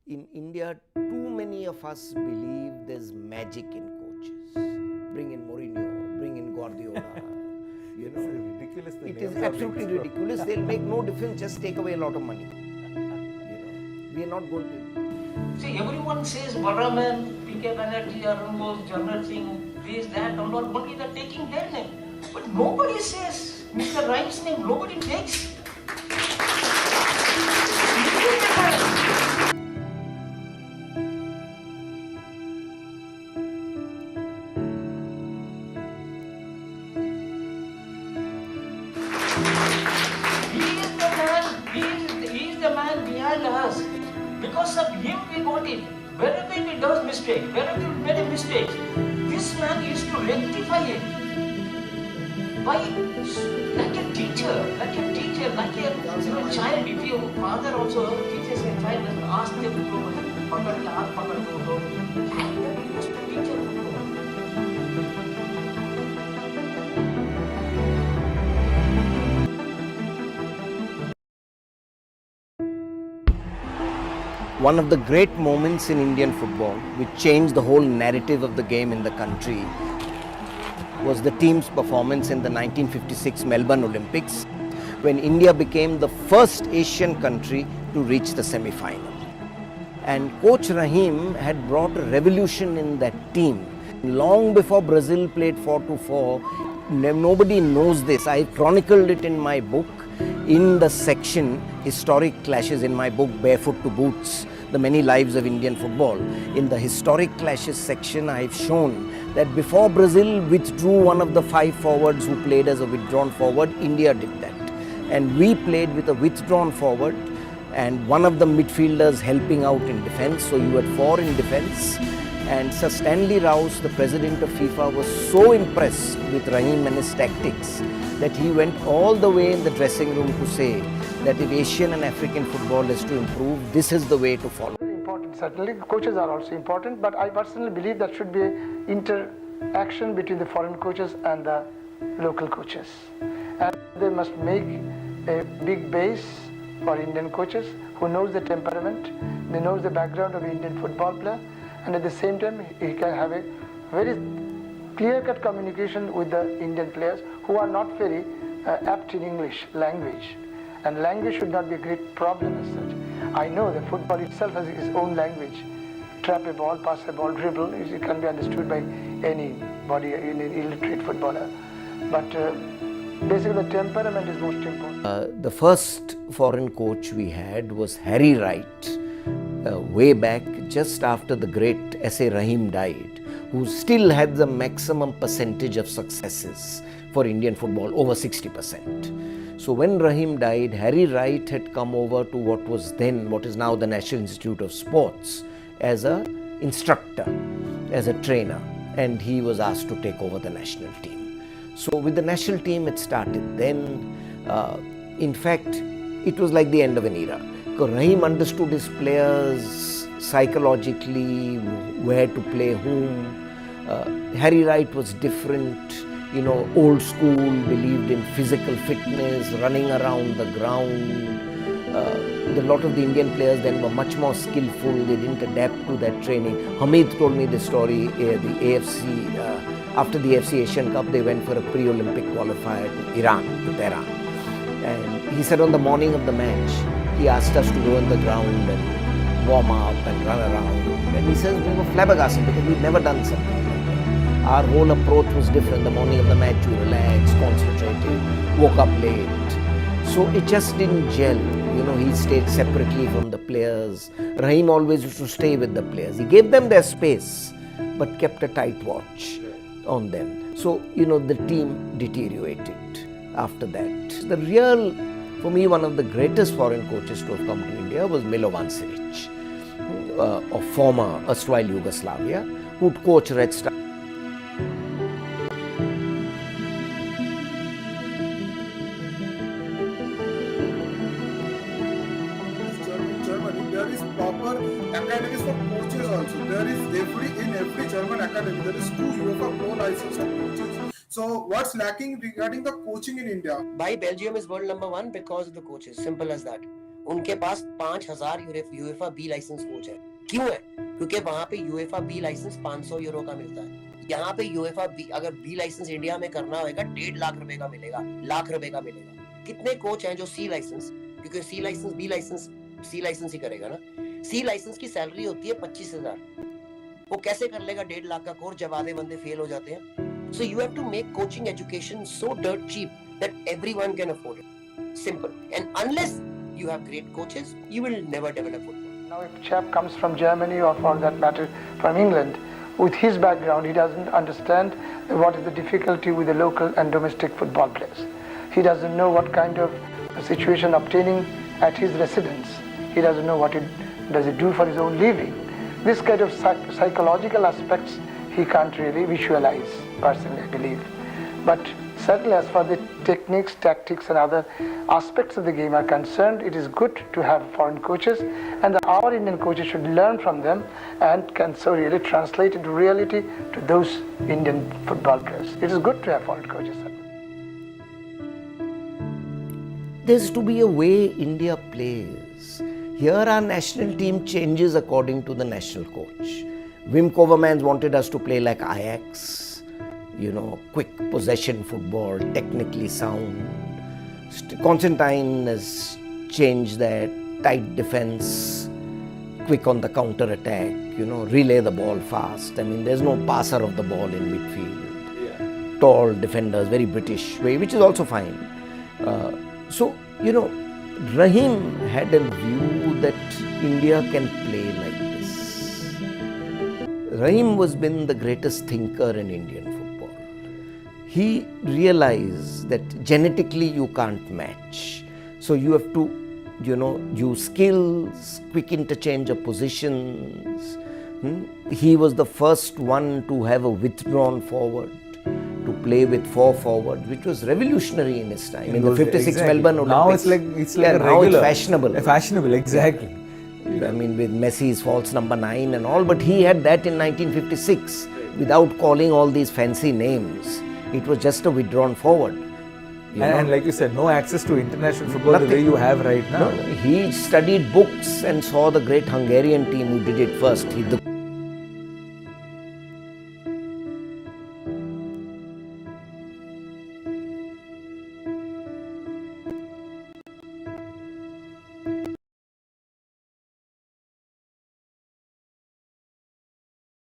In India, too many of us believe there's magic in coaches. Bring in Mourinho, bring in Guardiola. It's ridiculous. It is absolutely ridiculous. They'll make no difference, just take away a lot of money. We are not going to. See, everyone says Balraman, PK Banerjee, Arun Bose, Jarnal Singh, this, that, and all, only they're taking their name. But nobody says Mr. Rhymes' name, nobody takes. He is the man behind us. Because of him we got it. Wherever he does mistake, wherever he made a mistake, this man is to rectify it. By like a teacher, like a child. If your father also teaches a child and asks them to pakad la haath pakad do, like that he used to teach a One of the great moments in Indian football, which changed the whole narrative of the game in the country, was the team's performance in the 1956 Melbourne Olympics, when India became the first Asian country to reach the semi-final. And Coach Rahim had brought a revolution in that team. Long before Brazil played 4-4, nobody knows this. I chronicled it in my book, in the section Historic Clashes in my book, Barefoot to Boots, The Many Lives of Indian Football. In the Historic Clashes section, I've shown that before Brazil withdrew one of the 5 forwards who played as a withdrawn forward, India did that. And we played with a withdrawn forward and one of the midfielders helping out in defense. So you had 4 in defense. And Sir Stanley Rouse, the president of FIFA, was so impressed with Rahim and his tactics that he went all the way in the dressing room to say that if Asian and African football is to improve, this is the way to follow. Important, certainly. Coaches are also important, but I personally believe that should be an interaction between the foreign coaches and the local coaches. And they must make a big base for Indian coaches who knows the temperament, they knows the background of the Indian football player, and at the same time he can have a very clear-cut communication with the Indian players who are not very apt in English language. And language should not be a great problem as such. I know that football itself has its own language. Trap a ball, pass a ball, dribble, it can be understood by anybody, an illiterate footballer. But basically the temperament is most important. The first foreign coach we had was Harry Wright, way back just after the great S.A. Rahim died, who still had the maximum percentage of successes for Indian football, over 60%. So when Rahim died, Harry Wright had come over to what is now the National Institute of Sports, as an instructor, as a trainer, and he was asked to take over the national team. So with the national team it started then. In fact, it was like the end of an era. Because Rahim understood his players psychologically, where to play whom. Harry Wright was different, old school, believed in physical fitness, running around the ground. A lot of the Indian players then were much more skillful, they didn't adapt to that training. Hamid told me this story, the AFC, after the AFC Asian Cup, they went for a pre-Olympic qualifier to Iran, to Tehran. And he said on the morning of the match, he asked us to go on the ground and warm up and run around. And he says we were flabbergasted because we'd never done something like that. Our whole approach was different. The morning of the match, we relaxed, concentrated, woke up late. So it just didn't gel. He stayed separately from the players. Rahim always used to stay with the players. He gave them their space, but kept a tight watch on them. So, the team deteriorated after that. For me, one of the greatest foreign coaches to have come to India was Milovan Silic, of former erstwhile Yugoslavia, who'd coach Red Star. Germany, there is proper academies for coaches also. There is in every German academy, there is 2 UEFA Pro licensed coaches. So what's lacking regarding the coaching in India? Why Belgium is world number 1? Because of the coaches. Simple as that. उनके पास 5000 UEFA B licence coach है। क्यों है? क्योंकि वहां पे UEFA B licence 500 euro का मिलता है। यहाँ पे यूएफा बी, अगर बी लाइसेंस इंडिया में करना होगा 1.5 लाख रुपए का मिलेगा, लाख रुपए का मिलेगा। कितने कोच हैं जो सी लाइसेंस, क्योंकि सी लाइसेंस बी लाइसेंस सी लाइसेंस ही करेगा ना। सी लाइसेंस की सैलरी होती है 25,000। वो कैसे कर लेगा 1.5 लाख का कोर्स जब आधे बंदे फेल हो जाते हैं? So you have to make coaching education so dirt cheap that everyone can afford it. Simple. And unless you have great coaches, you will never develop football. Now if a chap comes from Germany or for that matter from England, with his background he doesn't understand what is the difficulty with the local and domestic football players. He doesn't know what kind of situation obtaining at his residence. He doesn't know what does he do for his own living. This kind of psychological aspects he can't really visualize, personally, I believe. But certainly as far as the techniques, tactics and other aspects of the game are concerned, it is good to have foreign coaches, and our Indian coaches should learn from them and can so really translate into reality to those Indian football players. It is good to have foreign coaches. There's to be a way India plays. Here our national team changes according to the national coach. Wim Kovermans wanted us to play like Ajax, quick possession football, technically sound. Constantine has changed that, tight defense, quick on the counter attack, relay the ball fast. I mean, there's no passer of the ball in midfield. Yeah. Tall defenders, very British way, which is also fine. Rahim had a view that India can play like this. Rahim was been the greatest thinker in Indian football. He realized that genetically you can't match. So you have to, use skills, quick interchange of positions. He was the first one to have a withdrawn forward, to play with 4 forwards, which was revolutionary in his time. In the 56 exactly. Melbourne Olympics. Now it's like a now regular. it's fashionable. Fashionable, exactly. I mean, with Messi's false number 9 and all, but he had that in 1956 without calling all these fancy names. It was just a withdrawn forward. And like you said, no access to international football the way you have right now. No, he studied books and saw the great Hungarian team who did it first.